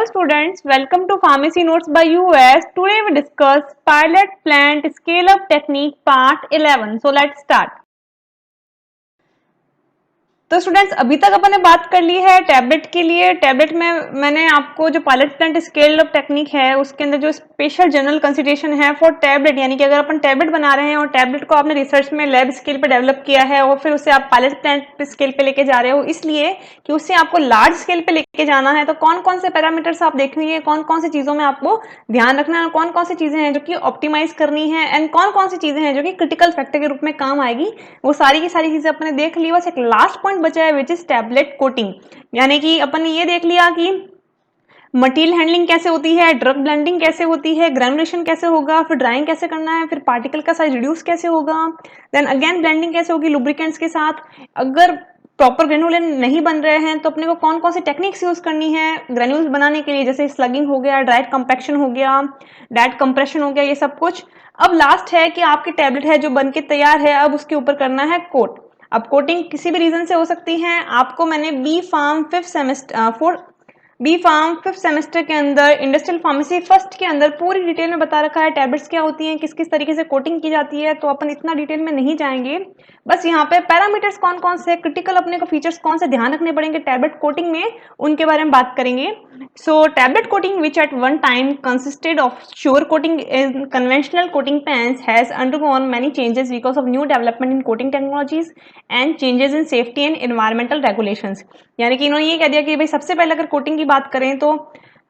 students, welcome to Pharmacy Notes by US. Today we discuss pilot plant scale up technique part 11. So let's start. तो students अभी तक अपन ने बात कर ली है टैबलेट के लिए। टैबलेट में मैंने आपको जो pilot plant scale up technique है उसके अंदर जो स्पेशल जनरल कंसिडरेशन है फॉर टैबलेट, यानी कि अगर अपन टैबलेट बना रहे हैं और टैबलेट को आपने रिसर्च में लैब स्केल पे डेवलप किया है और फिर उसे आप पायलट प्लांट स्केल पे लेके जा रहे हो, इसलिए कि उससे आपको लार्ज स्केल पे लेके जाना है, तो कौन कौन से पैरामीटर्स आप देखेंगे, कौन कौन सी चीजों में आपको ध्यान रखना है, कौन कौन सी चीजें हैं जो कि ऑप्टिमाइज करनी है एंड कौन कौन सी चीजें हैं जो कि क्रिटिकल फैक्टर के रूप में काम आएगी, वो सारी की सारी चीजें अपने देख ली। बस एक लास्ट पॉइंट बचा है विच इज टैबलेट कोटिंग, यानी कि अपन ने ये देख लिया कि मटेरियल हैंडलिंग कैसे होती है, ड्रग ब्लेंडिंग कैसे होती है, ग्रेनुलेशन कैसे होगा, फिर ड्राइंग कैसे करना है, फिर पार्टिकल का साइज रिड्यूस कैसे होगा, देन अगेन ब्लेंडिंग कैसे होगी लुब्रिकेंट्स के साथ। अगर प्रॉपर ग्रेनुलेन नहीं बन रहे हैं तो अपने को कौन कौन सी टेक्निक्स यूज करनी है ग्रेन्यूल्स बनाने के लिए, जैसे स्लगिंग हो गया, ड्राइड कंपैक्शन हो गया, डाइट कंप्रेशन हो गया, ये सब कुछ। अब लास्ट है कि आपकी टैबलेट है जो बनके तैयार है, अब उसके ऊपर करना है कोट। अब कोटिंग किसी भी रीजन से हो सकती है। आपको मैंने बी फार्म फिफ्थ सेमेस्टर के अंदर इंडस्ट्रियल फार्मेसी फर्स्ट के अंदर पूरी डिटेल में बता रखा है टैबलेट्स क्या होती हैं, किस किस तरीके से कोटिंग की जाती है, तो अपन इतना डिटेल में नहीं जाएंगे। बस यहाँ पे पैरामीटर्स कौन कौन से, क्रिटिकल अपने को फीचर्स कौन से ध्यान रखने पड़ेंगे टैबलेट कोटिंग में, उनके बारे में बात करेंगे। So tablet coating which at one time consisted of sugar coating in conventional coating pans has undergone many changes because of new development in coating technologies and changes in safety and environmental regulations। यानी कि इन्होंने ये कह दिया कि भाई सबसे पहले अगर कोटिंग की बात करें तो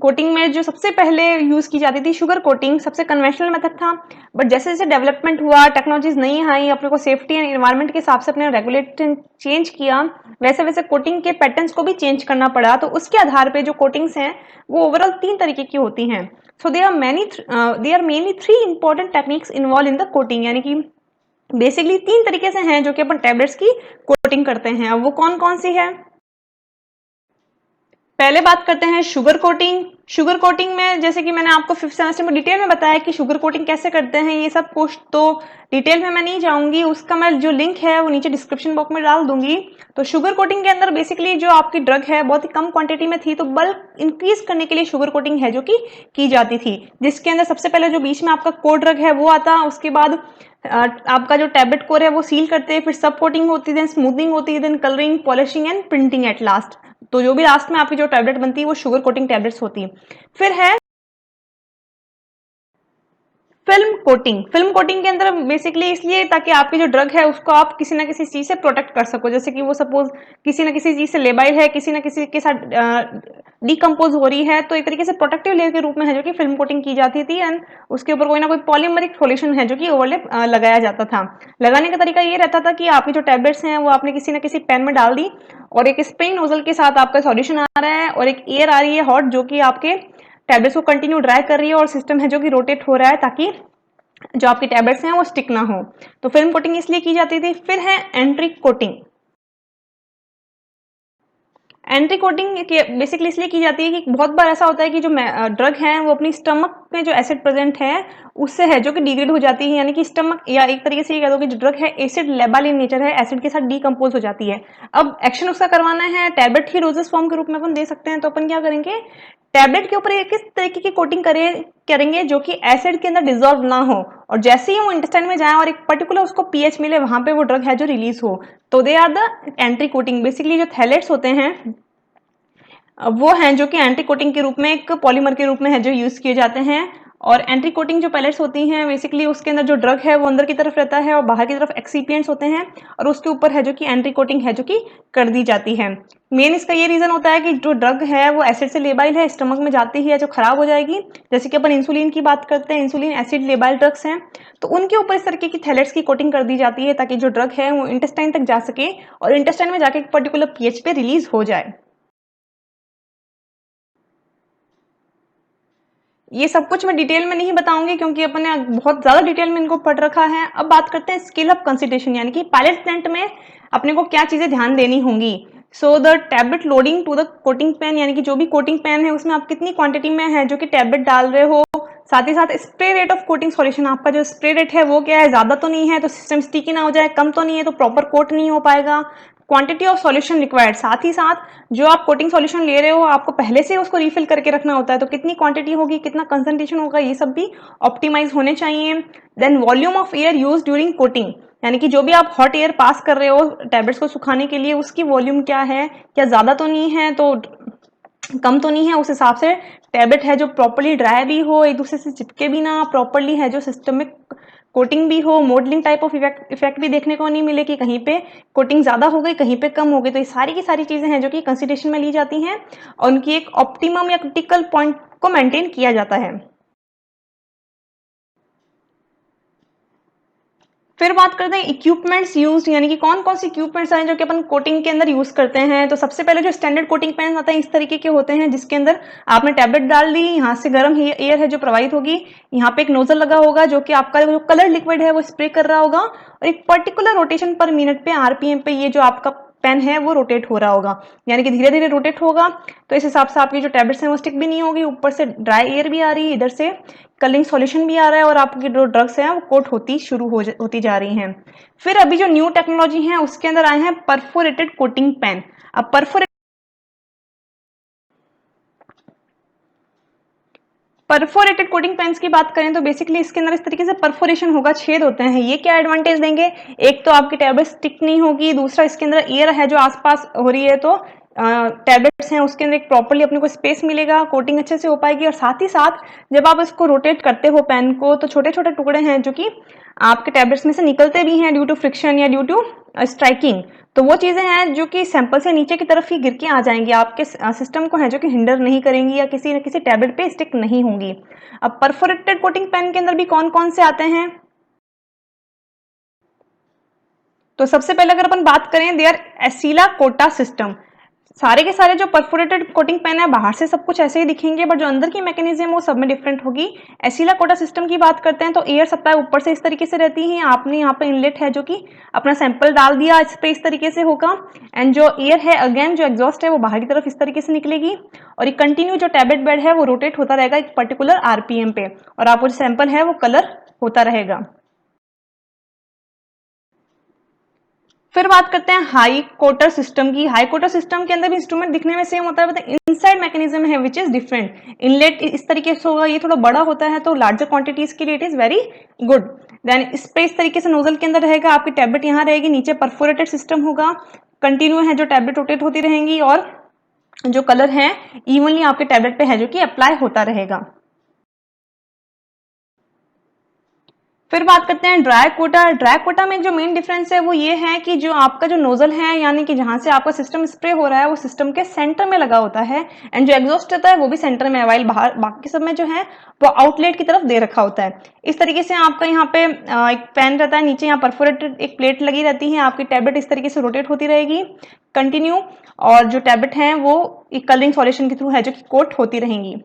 कोटिंग में जो सबसे पहले यूज की जाती थी शुगर कोटिंग, सबसे कन्वेंशनल मेथड था। बट जैसे जैसे डेवलपमेंट हुआ, टेक्नोलॉजीज नहीं आई, अपने को सेफ्टी एंड एनवायरनमेंट के हिसाब से अपने रेगुलेशन चेंज किया, वैसे वैसे कोटिंग के पैटर्न्स को भी चेंज करना पड़ा। तो उसके आधार पे जो कोटिंग्स हैं वो ओवरऑल 3 तरीके की होती हैं। So they are mainly 3 important techniques involve in the coating, यानी कि बेसिकली 3 तरीके से हैं जो कि अपन टैबलेट्स की कोटिंग करते हैं। अब वो कौन कौन सी है, पहले बात करते हैं शुगर कोटिंग। शुगर कोटिंग में जैसे कि मैंने आपको 5th सेमेस्टर में डिटेल में बताया कि शुगर कोटिंग कैसे करते हैं, ये सब कुछ तो डिटेल में मैं नहीं जाऊंगी, उसका मैं जो लिंक है वो नीचे डिस्क्रिप्शन बॉक्स में डाल दूंगी। तो शुगर कोटिंग के अंदर बेसिकली जो आपकी ड्रग है बहुत ही कम क्वांटिटी में थी, तो बल्क इंक्रीज करने के लिए शुगर कोटिंग है जो कि की जाती थी, जिसके अंदर सबसे पहले जो बीच में आपका कोर ड्रग है वो आता, उसके बाद आपका जो टैबलेट कोर है वो सील करते हैं, फिर सब कोटिंग होती है, देन स्मूथनिंग होती है, then colouring, polishing and printing at last. तो जो भी लास्ट में आपकी जो टैबलेट बनती है वो शुगर कोटिंग टैबलेट्स होती है। फिर है फिल्म कोटिंग। फिल्म कोटिंग के अंदर बेसिकली इसलिए ताकि आपकी जो ड्रग है उसको आप किसी ना किसी चीज से प्रोटेक्ट कर सको, जैसे कि वो सपोज किसी ना किसी चीज से लेबाइल है, किसी ना किसी के साथ डिकम्पोज हो रही है, तो एक तरीके से प्रोटेक्टिव लेयर के रूप में है जो कि फिल्म कोटिंग की जाती थी एंड उसके ऊपर कोई ना कोई पॉलीमरिक सॉल्यूशन है जो कि ओवरलेप लगाया जाता था। लगाने का तरीका ये रहता था कि आपकी जो टैबलेट्स हैं वो आपने किसी ना किसी पेन में डाल दी और एक स्प्रे नोजल के साथ आपका सॉल्यूशन आ रहा है और एक एयर आ रही है हॉट जो कि आपके टैबलेट्स को कंटिन्यू ड्राई कर रही है और सिस्टम है जो कि रोटेट हो रहा है ताकि जो आपकी टैबलेट्स हैं वो स्टिक ना हो। तो फिल्म कोटिंग इसलिए की जाती थी। फिर है entry coating. Entry coating basically इसलिए की जाती है कि बहुत बार ऐसा होता है कि जो ड्रग है वो अपनी स्टमक में जो एसिड प्रेजेंट है उससे है जो कि डिग्रेड हो जाती है, यानी कि स्टमक या एक तरीके से ये कह दो कि जो ड्रग है एसिड लेबल इन नेचर है, एसिड के साथ डीकम्पोज हो जाती है। अब एक्शन उसका करवाना है, टैबलेट ही रोजेस फॉर्म के रूप में अपन दे सकते हैं, तो अपन क्या करेंगे टैबलेट के ऊपर एक किस तरीके की कोटिंग करेंगे जो कि एसिड के अंदर डिजोल्व ना हो और जैसे ही वो इंटेस्टाइन में जाए और एक पर्टिकुलर उसको पीएच मिले वहां पे वो ड्रग है जो रिलीज हो, तो they are the entry coating. Basically जो थैलेट्स होते हैं वो हैं जो कि एंटी कोटिंग के रूप में एक पॉलीमर के रूप में है जो यूज किए जाते हैं। और एंटी कोटिंग जो पैलेट्स होती हैं बेसिकली उसके अंदर जो ड्रग है वो अंदर की तरफ रहता है और बाहर की तरफ एक्सीपिएंट्स होते हैं और उसके ऊपर है जो कि एंटी कोटिंग है जो कि कर दी जाती है। मेन इसका ये रीजन होता है कि जो ड्रग है वो एसिड से लेबाइल है, स्टमक में जाती है जो खराब हो जाएगी, जैसे कि अपन इंसुलिन की बात करते हैं, इंसुलिन एसिड लेबाइल ड्रग्स हैं, तो उनके ऊपर इस तरीके की थैलेट्स की कोटिंग कर दी जाती है ताकि जो ड्रग है वो इंटेस्टाइन तक जा सके और इंटेस्टाइन में जाके एक पर्टिकुलर पीएच पे रिलीज हो जाए। ये सब कुछ मैं डिटेल में नहीं बताऊंगी क्योंकि अपन ने बहुत ज्यादा डिटेल में इनको पढ़ रखा है। अब बात करते हैं स्केल अप कंसिडरेशन, यानी कि पायलट प्लांट में अपने को क्या चीजें ध्यान देनी होंगी। So the tablet loading to the coating pan, यानी कि जो भी कोटिंग पैन है उसमें आप कितनी क्वांटिटी में है जो कि टैबलेट डाल रहे हो, साथ ही साथ spray rate of coating solution, आपका जो स्प्रे रेट है वो क्या है, ज्यादा तो नहीं है तो सिस्टम स्टिकी ना हो जाए, कम तो नहीं है तो प्रॉपर कोट नहीं हो पाएगा, क्वांटिटी ऑफ सॉल्यूशन रिक्वायर्ड, साथ ही साथ जो आप कोटिंग सॉल्यूशन ले रहे हो आपको पहले से उसको रिफिल करके रखना होता है, तो कितनी क्वांटिटी होगी, कितना कंसंट्रेशन होगा, ये सब भी ऑप्टिमाइज होने चाहिए। Then volume of air use during coating, यानी कि जो भी आप हॉट एयर पास कर रहे हो टैबलेट्स को सुखाने के लिए उसकी वॉल्यूम क्या है, क्या ज़्यादा तो नहीं है, तो कम तो नहीं है, उस हिसाब से टैबलेट है जो प्रॉपरली ड्राई भी हो, एक दूसरे से चिपके भी ना, प्रॉपरली है जो सिस्टमिक कोटिंग भी हो, मॉडलिंग टाइप ऑफ इफेक्ट भी देखने को नहीं मिले कि कहीं पे कोटिंग ज़्यादा हो गई कहीं पे कम हो गई। तो ये सारी की सारी चीज़ें हैं जो कि कंसिडरेशन में ली जाती हैं और उनकी एक ऑप्टिमम या क्रिटिकल पॉइंट को मेंटेन किया जाता है। फिर बात करते हैं इक्विपमेंट्स यूज, यानी कि कौन कौन सी इक्विपमेंट्स हैं जो कि अपन कोटिंग के अंदर यूज करते हैं। तो सबसे पहले जो स्टैंडर्ड कोटिंग पेन आता है इस तरीके के होते हैं जिसके अंदर आपने टैबलेट डाल दी, यहाँ से गर्म एयर है जो प्रोवाइड होगी, यहाँ पे एक नोजल लगा होगा जो कि आपका जो कलर लिक्विड है वो स्प्रे कर रहा होगा और एक पर्टिकुलर रोटेशन पर मिनट पे आरपीएम पे ये जो आपका पेन है वो रोटेट हो रहा होगा, यानी कि धीरे धीरे रोटेट होगा। तो इस हिसाब से आपकी जो टैबलेट्स हैं वो स्टिक भी नहीं होगी, ऊपर से ड्राई एयर भी आ रही है, इधर से कलिंग सॉल्यूशन भी आ रहा है और आपकी जो ड्रग्स हैं वो कोट होती जा रही हैं। फिर अभी जो न्यू टेक्नोलॉजी है उसके अंदर आए हैं परफोरेटेड कोटिंग पेन। अब परफोरेटेड कोटिंग पेन्स की बात करें तो बेसिकली इसके अंदर इस तरीके से परफोरेशन होगा, छेद होते हैं। ये क्या एडवांटेज देंगे, एक तो आपकी टैबलेट स्टिक नहीं होगी, दूसरा इसके अंदर एयर है जो आसपास हो रही है तो टैबलेट्स हैं उसके अंदर एक प्रॉपर्ली अपने को स्पेस मिलेगा, कोटिंग अच्छे से हो पाएगी। और साथ ही साथ जब आप इसको रोटेट करते हो पेन को तो छोटे छोटे टुकड़े हैं जो कि आपके टैबलेट्स में से निकलते भी हैं ड्यू टू फ्रिक्शन या ड्यू टू स्ट्राइकिंग, तो वो चीजें हैं जो कि सैंपल से नीचे की तरफ ही गिर के आ जाएंगी, आपके सिस्टम को है जो कि हिंडर नहीं करेंगी या किसी न किसी टैबलेट पे स्टिक नहीं होंगी। अब परफोरेटेड कोटिंग पेन के अंदर भी कौन कौन से आते हैं, तो सबसे पहले अगर अपन बात करें दे आर एसिला कोटा सिस्टम। सारे के सारे जो परफोरेटेड कोटिंग पेन है बाहर से सब कुछ ऐसे ही दिखेंगे बट जो अंदर की मैकेनिज्म वो सब में डिफरेंट होगी। एसिला कोटा सिस्टम की बात करते हैं तो एयर सप्लाई ऊपर से इस तरीके से रहती है, आपने यहाँ पे इनलेट है जो कि अपना सैंपल डाल दिया, इस पे इस तरीके से होगा एंड जो एयर है अगेन जो एग्जॉस्ट है वो बाहर की तरफ इस तरीके से निकलेगी और ये कंटिन्यू जो टैबलेट बेड है वो रोटेट होता रहेगा एक पर्टिकुलर आरपीएम पे और आपको जो सैंपल है वो कलर होता रहेगा। फिर बात करते हैं हाई कोटर सिस्टम की। हाई कोटर सिस्टम के अंदर भी इंस्ट्रूमेंट दिखने में सेम होता है बट इनसाइड मैकेनिज्म है विच इज डिफरेंट। इनलेट इस तरीके से होगा, ये थोड़ा बड़ा होता है तो लार्जर क्वांटिटीज के लिए it is very good. Then इस पे इस तरीके से नोजल के अंदर रहेगा, आपकी टैबलेट यहाँ रहेगी, नीचे परफोरेटेड सिस्टम होगा, कंटिन्यू है जो टैबलेट रोटेट होती रहेंगी और जो कलर है इवनली आपके टैबलेट पे है जो कि अप्लाई होता रहेगा। फिर बात करते हैं ड्राई कोटा। ड्राई कोटा में जो मेन डिफरेंस है वो ये है कि जो आपका जो नोजल है यानी कि जहां से आपका सिस्टम स्प्रे हो रहा है वो सिस्टम के सेंटर में लगा होता है एंड जो एग्जॉस्ट रहता है वो भी सेंटर में है, वाइल बाहर बाकी सब में जो है वो आउटलेट की तरफ दे रखा होता है। इस तरीके से आपका यहाँ पे एक पेन रहता है, नीचे यहाँ परफोरेटेड एक प्लेट लगी रहती है, आपकी टैबलेट इस तरीके से रोटेट होती रहेगी कंटिन्यू और जो टैबलेट है वो एक कलरिंग सॉल्यूशन के थ्रू है जो कि कोट होती रहेंगी।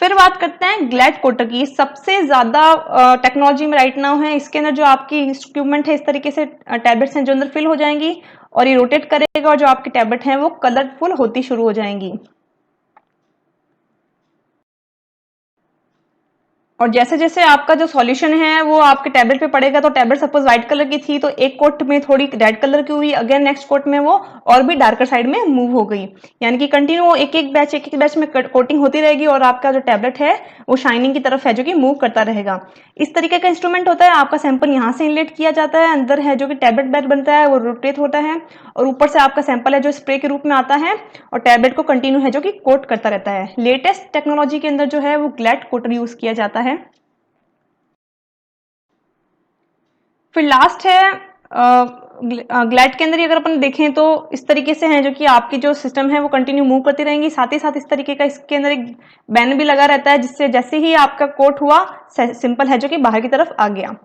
फिर बात करते हैं ग्लैड कोटर की। सबसे ज्यादा टेक्नोलॉजी में राइट नाउ है, इसके अंदर जो आपकी इंस्ट्रूमेंट है इस तरीके से टैबलेट्स हैं जो अंदर फिल हो जाएंगी और ये रोटेट करेगा और जो आपकी टैबलेट है वो कलरफुल होती शुरू हो जाएंगी। और जैसे जैसे आपका जो सॉल्यूशन है वो आपके टैबलेट पे पड़ेगा तो टैबलेट सपोज व्हाइट कलर की थी तो एक कोट में थोड़ी रेड कलर की हुई, अगेन नेक्स्ट कोट में वो और भी डार्कर साइड में मूव हो गई, यानी कि कंटिन्यू एक एक बैच में कोटिंग होती रहेगी और आपका जो टैबलेट है वो शाइनिंग की तरफ है जो कि मूव करता रहेगा। इस तरीके का इंस्ट्रूमेंट होता है, आपका सैंपल यहाँ से इनलेट किया जाता है, अंदर है जो कि टैबलेट बेड बनता है वो रोटेट होता है और ऊपर से आपका सैंपल है जो स्प्रे के रूप में आता है और टैबलेट को कंटिन्यू है जो कि कोट करता रहता है। लेटेस्ट टेक्नोलॉजी के अंदर जो है वो ग्लैड कोटर यूज किया जाता है। फिर लास्ट है ग्लैड के अंदर ही अगर अपन देखें तो इस तरीके से है जो कि आपकी जो सिस्टम है वो कंटिन्यू मूव करती रहेंगी, साथ ही साथ इस तरीके का इसके अंदर एक बैन भी लगा रहता है जिससे जैसे ही आपका कोट हुआ सिंपल है जो कि बाहर की तरफ आ गया।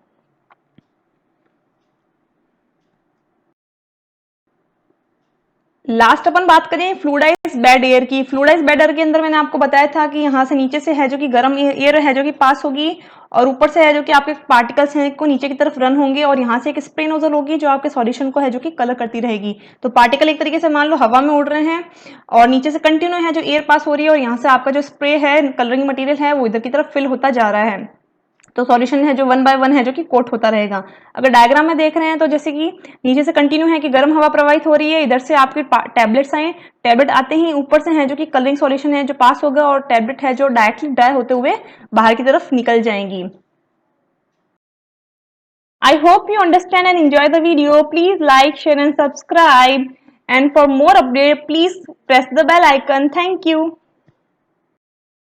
लास्ट अपन बात करें फ्लूइडाइज बेड एयर की। फ्लूइडाइज बेड एयर के अंदर मैंने आपको बताया था कि यहाँ से नीचे से है जो कि गर्म एयर है जो कि पास होगी और ऊपर से है जो कि आपके पार्टिकल्स हैं को नीचे की तरफ रन होंगे और यहाँ से एक स्प्रे नोजल होगी जो आपके सॉल्यूशन को है जो कि कलर करती रहेगी। तो पार्टिकल एक तरीके से मान लो हवा में उड़ रहे हैं और नीचे से कंटिन्यू है जो एयर पास हो रही है और यहाँ से आपका जो स्प्रे है कलरिंग मटेरियल है वो इधर की तरफ फिल होता जा रहा है। तो सॉल्यूशन है जो 1 बाय 1 है जो कि कोट होता रहेगा। अगर डायग्राम में देख रहे हैं तो जैसे कि नीचे से कंटिन्यू है कि गर्म हवा प्रवाहित हो रही है, इधर से आपके टैबलेट्स आए, टैबलेट आते ही ऊपर से है जो कि कलरिंग सॉल्यूशन है जो पास होगा और टैबलेट है जो डायरेक्टली ड्राई होते हुए बाहर की तरफ निकल जाएंगी। I hope you understand and enjoy the video. Please like, share and subscribe. And for more update, please press the bell icon. Thank you.